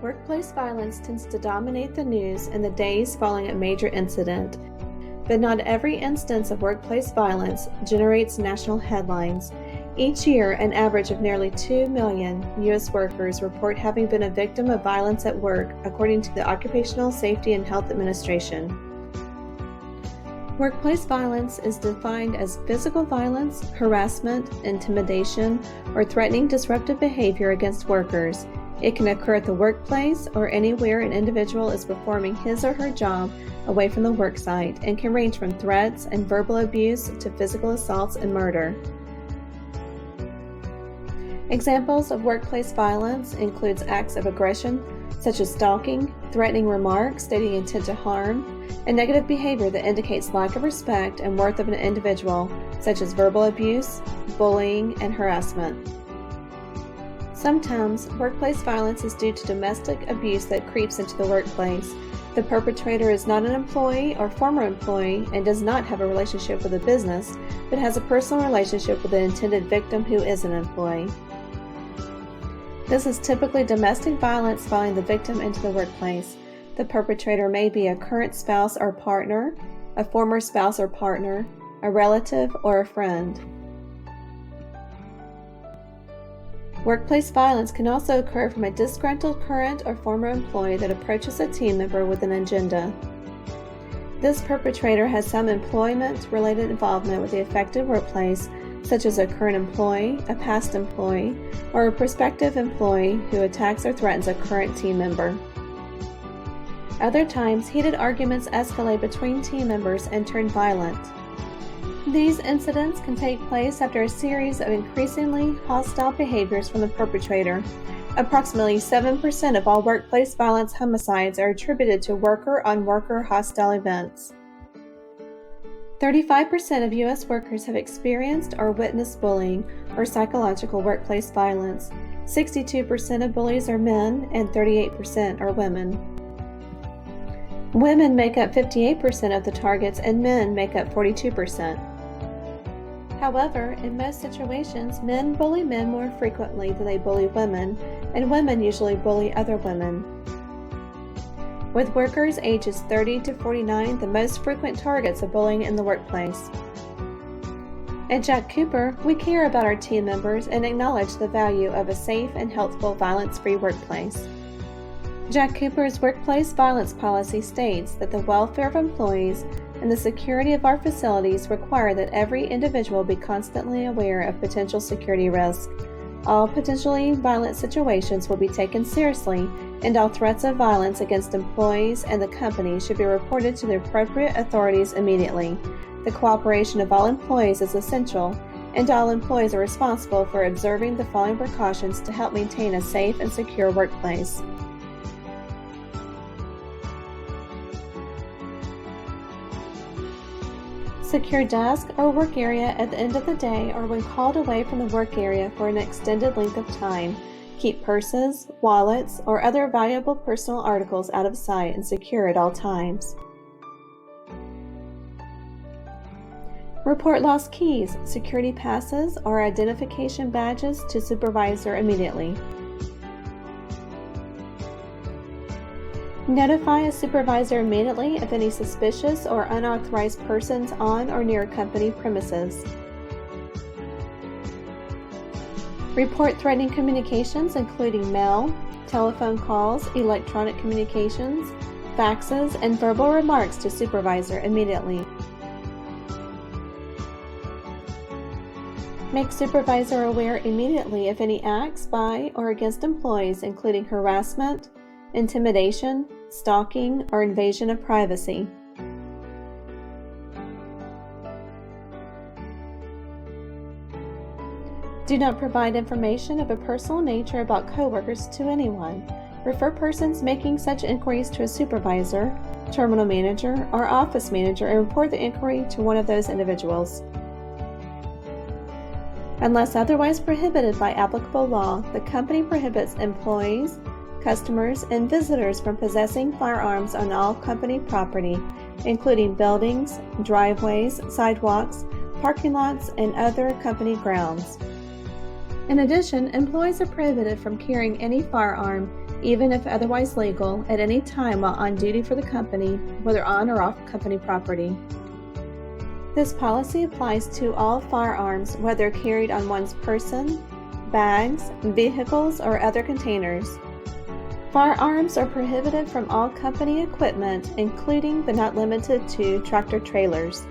Workplace violence tends to dominate the news in the days following a major incident, but not every instance of workplace violence generates national headlines. Each year, an average of nearly 2 million U.S. workers report having been a victim of violence at work, according to the Occupational Safety and Health Administration. Workplace violence is defined as physical violence, harassment, intimidation, or threatening disruptive behavior against workers. It can occur at the workplace or anywhere an individual is performing his or her job away from the worksite and can range from threats and verbal abuse to physical assaults and murder. Examples of workplace violence includes acts of aggression such as stalking, threatening remarks stating intent to harm, and negative behavior that indicates lack of respect and worth of an individual, such as verbal abuse, bullying, and harassment. Sometimes, workplace violence is due to domestic abuse that creeps into the workplace. The perpetrator is not an employee or former employee and does not have a relationship with the business, but has a personal relationship with the intended victim who is an employee. This is typically domestic violence following the victim into the workplace. The perpetrator may be a current spouse or partner, a former spouse or partner, a relative, or a friend. Workplace violence can also occur from a disgruntled current or former employee that approaches a team member with an agenda. This perpetrator has some employment-related involvement with the affected workplace, such as a current employee, a past employee, or a prospective employee who attacks or threatens a current team member. Other times, heated arguments escalate between team members and turn violent. These incidents can take place after a series of increasingly hostile behaviors from the perpetrator. Approximately 7% of all workplace violence homicides are attributed to worker-on-worker hostile events. 35% of U.S. workers have experienced or witnessed bullying or psychological workplace violence. 62% of bullies are men and 38% are women. Women make up 58% of the targets and men make up 42%. However, in most situations, men bully men more frequently than they bully women, and women usually bully other women. With workers ages 30 to 49 the most frequent targets of bullying in the workplace. At Jack Cooper, we care about our team members and acknowledge the value of a safe and healthful violence-free workplace. Jack Cooper's workplace violence policy states that the welfare of employees and the security of our facilities require that every individual be constantly aware of potential security risks. All potentially violent situations will be taken seriously, and all threats of violence against employees and the company should be reported to the appropriate authorities immediately. The cooperation of all employees is essential, and all employees are responsible for observing the following precautions to help maintain a safe and secure workplace. Secure desk or work area at the end of the day or when called away from the work area for an extended length of time. Keep purses, wallets, or other valuable personal articles out of sight and secure at all times. Report lost keys, security passes, or identification badges to supervisor immediately. Notify a supervisor immediately of any suspicious or unauthorized persons on or near company premises. Report threatening communications including mail, telephone calls, electronic communications, faxes, and verbal remarks to supervisor immediately. Make supervisor aware immediately of any acts by or against employees including harassment, intimidation, stalking, or invasion of privacy. Do not provide information of a personal nature about coworkers to anyone. Refer persons making such inquiries to a supervisor, terminal manager, or office manager and report the inquiry to one of those individuals. Unless otherwise prohibited by applicable law, the company prohibits employees, customers, and visitors from possessing firearms on all company property, including buildings, driveways, sidewalks, parking lots, and other company grounds. In addition, employees are prohibited from carrying any firearm even if otherwise legal, at any time while on duty for the company, whether on or off company property. This policy applies to all firearms, whether carried on one's person, bags, vehicles, or other containers. Firearms are prohibited from all company equipment, including but not limited to tractor-trailers.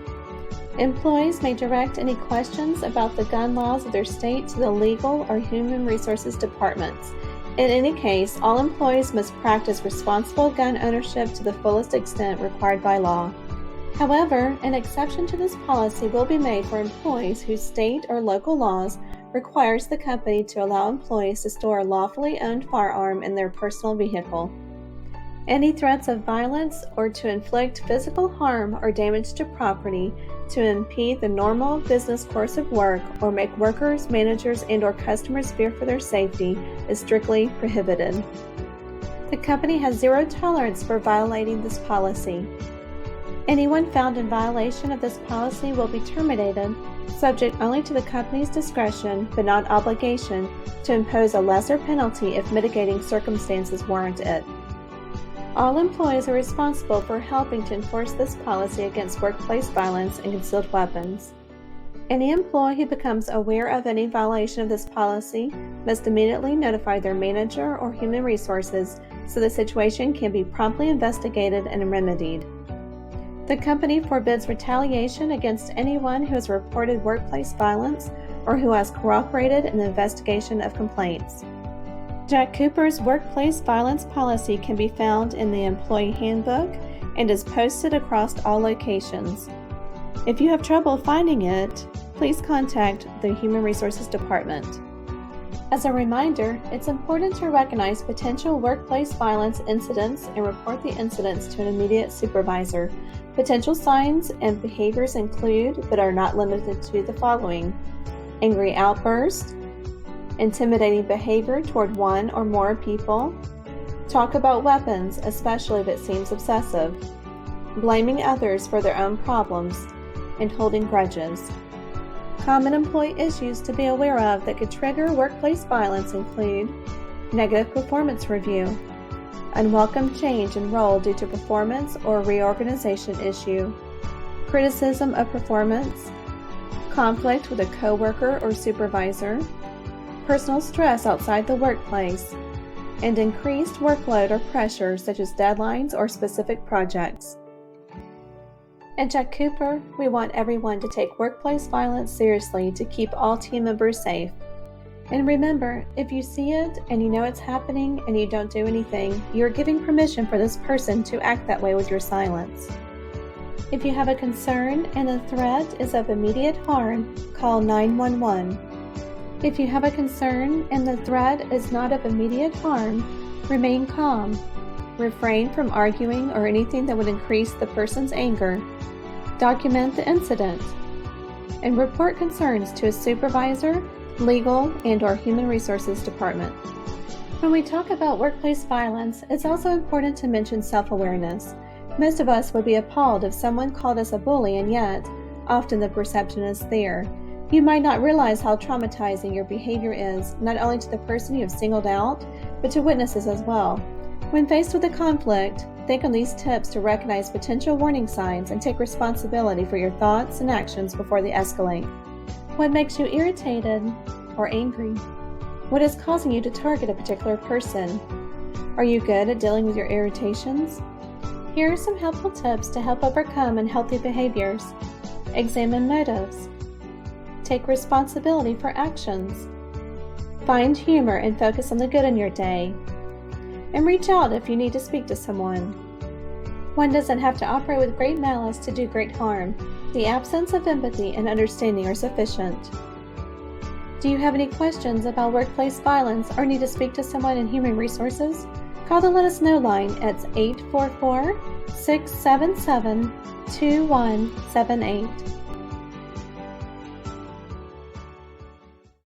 Employees may direct any questions about the gun laws of their state to the Legal or Human Resources departments. In any case, all employees must practice responsible gun ownership to the fullest extent required by law. However, an exception to this policy will be made for employees whose state or local laws requires the company to allow employees to store a lawfully owned firearm in their personal vehicle. Any threats of violence or to inflict physical harm or damage to property, to impede the normal business course of work, or make workers, managers, and/or customers fear for their safety is strictly prohibited. The company has zero tolerance for violating this policy. Anyone found in violation of this policy will be terminated, subject only to the company's discretion, but not obligation, to impose a lesser penalty if mitigating circumstances warrant it. All employees are responsible for helping to enforce this policy against workplace violence and concealed weapons. Any employee who becomes aware of any violation of this policy must immediately notify their manager or human resources so the situation can be promptly investigated and remedied. The company forbids retaliation against anyone who has reported workplace violence or who has cooperated in the investigation of complaints. Jack Cooper's workplace violence policy can be found in the Employee Handbook and is posted across all locations. If you have trouble finding it, please contact the Human Resources Department. As a reminder, it's important to recognize potential workplace violence incidents and report the incidents to an immediate supervisor. Potential signs and behaviors include, but are not limited to, the following: angry outbursts, intimidating behavior toward one or more people, talk about weapons, especially if it seems obsessive, blaming others for their own problems, and holding grudges. Common employee issues to be aware of that could trigger workplace violence include negative performance review, unwelcome change in role due to performance or reorganization issue, criticism of performance, conflict with a coworker or supervisor, personal stress outside the workplace, and increased workload or pressure such as deadlines or specific projects. At Jack Cooper, we want everyone to take workplace violence seriously to keep all team members safe. And remember, if you see it and you know it's happening and you don't do anything, you're giving permission for this person to act that way with your silence. If you have a concern and the threat is of immediate harm, call 911. If you have a concern and the threat is not of immediate harm, remain calm. Refrain from arguing or anything that would increase the person's anger. Document the incident. And report concerns to a supervisor, legal, and/or human resources department. When we talk about workplace violence, it's also important to mention self-awareness. Most of us would be appalled if someone called us a bully, and yet, often the perception is there. You might not realize how traumatizing your behavior is, not only to the person you have singled out, but to witnesses as well. When faced with a conflict, think on these tips to recognize potential warning signs and take responsibility for your thoughts and actions before they escalate. What makes you irritated or angry? What is causing you to target a particular person? Are you good at dealing with your irritations? Here are some helpful tips to help overcome unhealthy behaviors. Examine motives. Take responsibility for actions. Find humor and focus on the good in your day. And reach out if you need to speak to someone. One doesn't have to operate with great malice to do great harm. The absence of empathy and understanding are sufficient. Do you have any questions about workplace violence or need to speak to someone in Human Resources? Call the Let Us Know line at 844-677-2178.